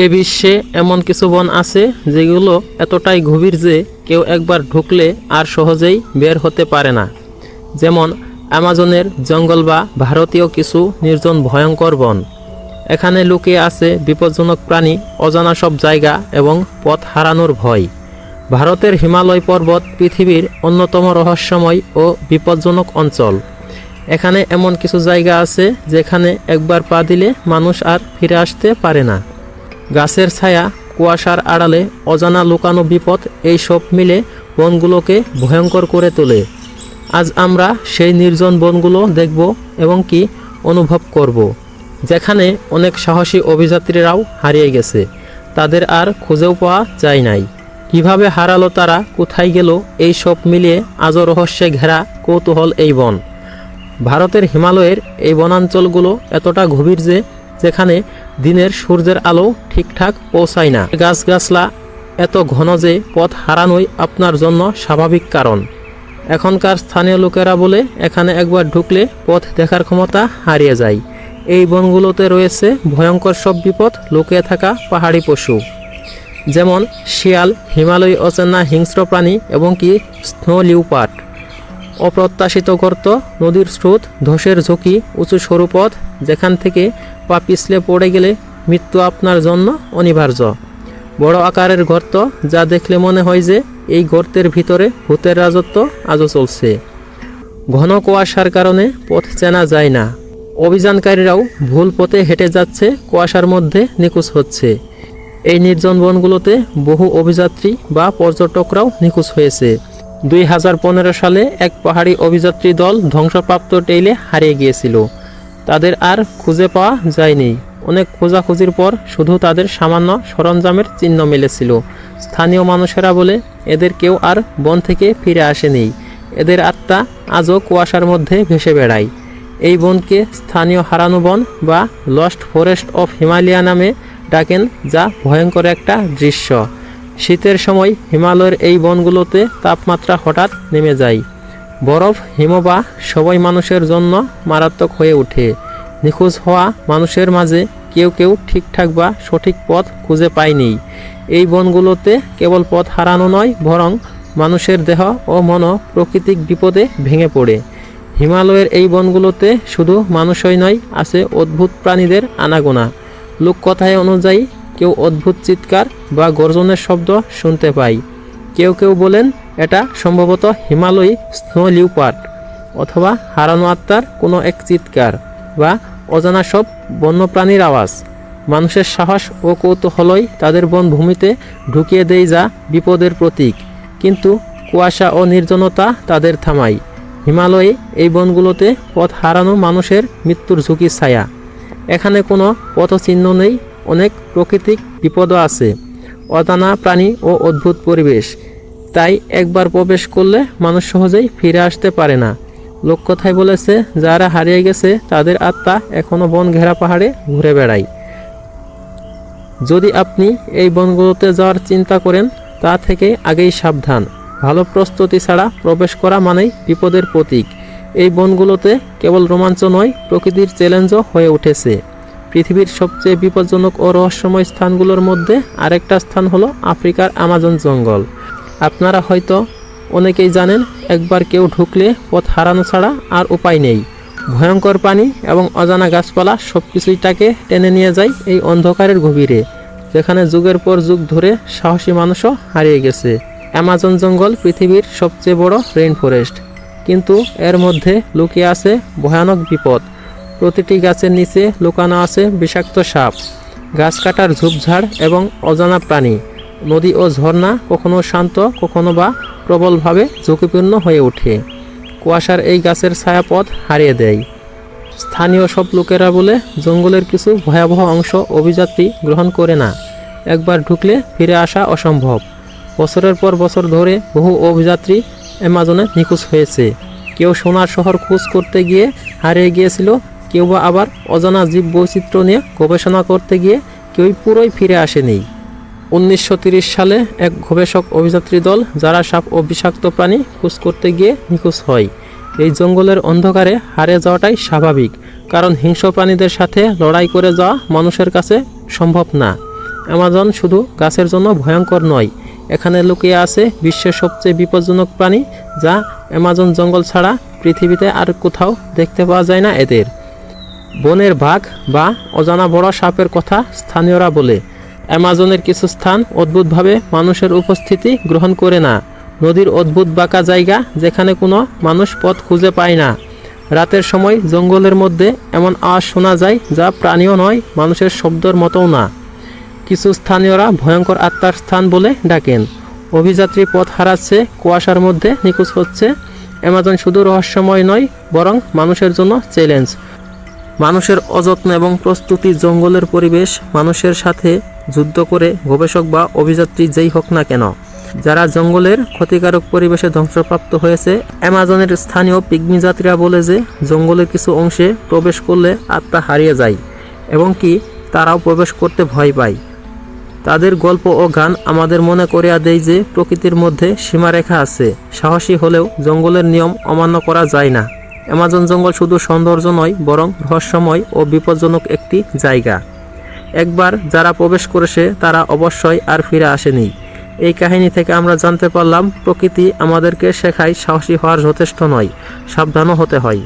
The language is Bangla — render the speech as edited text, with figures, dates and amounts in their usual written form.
এ বিশ্বে এমন কিছু বন আছে যেগুলো এতটাই গভীর যে কেউ একবার ঢুকলে আর সহজেই বের হতে পারে না। যেমন অ্যামাজনের জঙ্গল বা ভারতীয় কিছু নির্জন ভয়ঙ্কর বন। এখানে লুকিয়ে আছে বিপজ্জনক প্রাণী, অজানা সব জায়গা এবং পথ হারানোর ভয়। ভারতের হিমালয় পর্বত পৃথিবীর অন্যতম রহস্যময় ও বিপজ্জনক অঞ্চল। এখানে এমন কিছু জায়গা আছে যেখানে একবার পা দিলে মানুষ আর ফিরে আসতে পারে না। গাছের ছায়া, কুয়াশার আড়ালে অজানা লুকানো বিপদ, এই সব মিলে বনগুলোকে ভয়ঙ্কর করে তোলে। আজ আমরা সেই নির্জন বনগুলো দেখব এবং কি অনুভব করব, যেখানে অনেক সাহসী অভিযাত্রীরাও হারিয়ে গেছে, তাদের আর খুঁজেও পাওয়া যায় নাই। কিভাবে হারালো তারা, কোথায় গেল, এই সব মিলিয়ে আজও রহস্যে ঘেরা কৌতূহল এই বন। ভারতের হিমালয়ের এই বনাঞ্চলগুলো এতটা গভীর যে যেখানে দিনের সূর্যের আলো ঠিকঠাক পৌঁছায় না। গাছগাছলা এত ঘন যে পথ হারানোই আপনার জন্য স্বাভাবিক কারণ। এখনকার স্থানীয় লোকেরা বলে এখানে একবার ঢুকলে পথ দেখার ক্ষমতা হারিয়ে যায়। এই বনগুলোতে রয়েছে ভয়ঙ্কর সব বিপদ, লুকিয়ে থাকা পাহাড়ি পশু যেমন শিয়াল, হিমালয় অচেনা হিংস্র প্রাণী এবং কি স্নো লিওপার্ড, অপ্রত্যাশিত গর্ত, নদীর স্রোত, ধসের ঝুঁকি, উঁচু সরু পথ যেখান থেকে পা পিছলে পড়ে গেলে মৃত্যু আপনার জন্য অনিবার্য। বড় আকারের গর্ত যা দেখলে মনে হয় যে এই গর্তের ভিতরে ভূতের রাজত্ব আজও চলছে। ঘন কুয়াশার কারণে পথ চেনা যায় না। অভিযানকারীরাও ভুল পথে হেঁটে যাচ্ছে, কুয়াশার মধ্যে নিখোঁজ হচ্ছে। এই নির্জন বনগুলোতে বহু অভিযাত্রী বা পর্যটকরাও নিখোঁজ হয়েছে। 2015 সালে এক পাহাড়ি অভিযাত্রী দল ধ্বংসপ্রাপ্ত টেইলে হারিয়ে গিয়েছিল। তাদের আর খুঁজে পাওয়া যায়নি। অনেক খোঁজাখুঁজির পর শুধু তাদের সামান্য সরঞ্জামের চিহ্ন মিলেছিল। স্থানীয় মানুষেরা বলে এদের কেউ আর বন থেকে ফিরে আসেনি। এদের আত্মা আজও কুয়াশার মধ্যে ভেসে বেড়ায়। এই বনকে স্থানীয় হারানো বন বা লস্ট ফরেস্ট অফ হিমালয়া নামে ডাকেন, যা ভয়ঙ্কর একটা দৃশ্য। শীতের সময় হিমালয়ের এই বনগুলোতে তাপমাত্রা হঠাৎ নেমে যায়। বরফ, হিমবাহ সবই মানুষের জন্য মারাত্মক হয়ে ওঠে। নিখোঁজ হওয়া মানুষের মাঝে কেউ কেউ ঠিকঠাক বা সঠিক পথ খুঁজে পায়নি। এই বনগুলোতে কেবল পথ হারানো নয়, বরং মানুষের দেহ ও মন প্রাকৃতিক বিপদে ভেঙে পড়ে। হিমালয়ের এই বনগুলোতে শুধু মানুষই নয়, আছে অদ্ভুত প্রাণীদের আনাগোনা। লোককথায় অনুযায়ী কেউ অদ্ভুত চিৎকার বা গর্জনের শব্দ শুনতে পায়। কেউ কেউ বলেন এটা সম্ভবত হিমালয়ী স্নো লিওপার্ড অথবা হারানো আত্মার কোনো এক চিৎকার বা অজানা সব বন্যপ্রাণীর আওয়াজ। মানুষের সাহস ও কৌতূহলই তাদের বনভূমিতে ঢুকিয়ে দেয়, যা বিপদের প্রতীক। কিন্তু কুয়াশা ও নির্জনতা তাদের থামায়। হিমালয়ে এই বনগুলোতে পথ হারানো মানুষের মৃত্যুর ঝুঁকি ছায়া। এখানে কোনো পথচিহ্ন নেই, অনেক প্রাকৃতিক বিপদও আছে, অজানা প্রাণী ও অদ্ভুত পরিবেশ। তাই একবার প্রবেশ করলে মানুষ সহজেই ফিরে আসতে পারে না। লোককথায় বলেছে, যারা হারিয়ে গেছে তাদের আত্মা এখনও বন ঘেরা পাহাড়ে ঘুরে বেড়ায়। যদি আপনি এই বনগুলোতে যাওয়ার চিন্তা করেন, তা থেকে আগেই সাবধান। ভালো প্রস্তুতি ছাড়া প্রবেশ করা মানেই বিপদের প্রতীক। এই বনগুলোতে কেবল রোমাঞ্চ নয়, প্রকৃতির চ্যালেঞ্জও হয়ে উঠেছে। পৃথিবীর সবচেয়ে বিপজ্জনক ও রহস্যময় স্থানগুলোর মধ্যে আরেকটা স্থান হলো আফ্রিকার আমাজন জঙ্গল। আপনারা হয়তো অনেকেই জানেন, একবার কেউ ঢুকলে পথ হারানো ছাড়া আর উপায় নেই। ভয়ঙ্কর পানি এবং অজানা গাছপালা সব কিছুই তাকে টেনে নিয়ে যায় এই অন্ধকারের গভীরে, যেখানে যুগের পর যুগ ধরে সাহসী মানুষও হারিয়ে গেছে। অ্যামাজন জঙ্গল পৃথিবীর সবচেয়ে বড় রেইন ফরেস্ট, কিন্তু এর মধ্যে লুকিয়ে আছে ভয়ানক বিপদ। প্রতিটি গাছের নিচে লুকানো আছে বিষাক্ত সাপ, গাছ কাটার ঝোপঝাড় এবং অজানা প্রাণী। নদী ও ঝর্ণা কখনো শান্ত, কখনো বা প্রবলভাবে ঝুঁকিপূর্ণ হয়ে ওঠে। কুয়াশার এই গাছের ছায়াপথ হারিয়ে দেয়। স্থানীয় সব লোকেরা বলে জঙ্গলের কিছু ভয়াবহ অংশ অভিযাত্রী গ্রহণ করে না। একবার ঢুকলে ফিরে আসা অসম্ভব। বছরের পর বছর ধরে বহু অভিযাত্রী অ্যামাজনে নিখোঁজ হয়েছে। কেউ সোনার শহর খোঁজ করতে গিয়ে হারিয়ে গিয়েছিল, কেউ বা আবার অজানা জীব বৈচিত্র্য নিয়ে গবেষণা করতে গিয়ে কেউই পুরোই ফিরে আসেনি। 1930 সালে এক গবেষক অভিযাত্রী দল যারা সাপ ও বিষাক্ত প্রাণী খোঁজ করতে গিয়ে নিখোঁজ হয়। এই জঙ্গলের অন্ধকারে হারিয়ে যাওয়াটাই স্বাভাবিক, কারণ হিংস্র প্রাণীদের সাথে লড়াই করে যাওয়া মানুষের কাছে সম্ভব না। অ্যামাজন শুধু গাছের জন্য ভয়ঙ্কর নয়, এখানে লুকিয়ে আছে বিশ্বের সবচেয়ে বিপজ্জনক প্রাণী, যা অ্যামাজন জঙ্গল ছাড়া পৃথিবীতে আর কোথাও দেখতে পাওয়া যায় না এদের। বনের বাঘ বা অজানা বড় সাপের কথা স্থানীয়রা বলে। অ্যামাজনের কিছু স্থান অদ্ভুতভাবে মানুষের উপস্থিতি গ্রহণ করে না। নদীর অদ্ভুত বাঁকা জায়গা যেখানে কোনো মানুষ পথ খুঁজে পায় না। রাতের সময় জঙ্গলের মধ্যে এমন আওয়াজ শোনা যায় যা প্রাণীও নয়, মানুষের শব্দের মতোও না। কিছু স্থানীয়রা ভয়ঙ্কর আত্মার স্থান বলে ডাকেন। অভিযাত্রী পথ হারাচ্ছে, কুয়াশার মধ্যে নিখোঁজ হচ্ছে। অ্যামাজন শুধু রহস্যময় নয়, বরং মানুষের জন্য চ্যালেঞ্জ। মানুষের অযত্ন এবং প্রস্তুতি জঙ্গলের পরিবেশ মানুষের সাথে যুদ্ধ করে গবেষক বা অভিযাত্রী যেই হোক না কেন, যারা জঙ্গলের ক্ষতিকারক পরিবেশে ধ্বংসপ্রাপ্ত হয়েছে। অ্যামাজনের স্থানীয় পিগমি যাত্রীরা বলে যে জঙ্গলের কিছু অংশে প্রবেশ করলে আত্মা হারিয়ে যায় এবং কি তারাও প্রবেশ করতে ভয় পায়। তাদের গল্প ও গান আমাদের মনে করিয়ে দেয় যে প্রকৃতির মধ্যে সীমারেখা আছে। সাহসী হলেও জঙ্গলের নিয়ম অমান্য করা যায় না। অ্যামাজন জঙ্গল শুধু সৌন্দর্য নয়, বরং রহস্যময় ও বিপজ্জনক একটি জায়গা। একবার যারা প্রবেশ করেছে তারা অবশ্যই আর ফিরে আসেনি। এই কাহিনী থেকে আমরা জানতে পারলাম প্রকৃতি আমাদেরকে শেখায় সাহসী হওয়ার যথেষ্ট নয়, সাবধানও হতে হয়।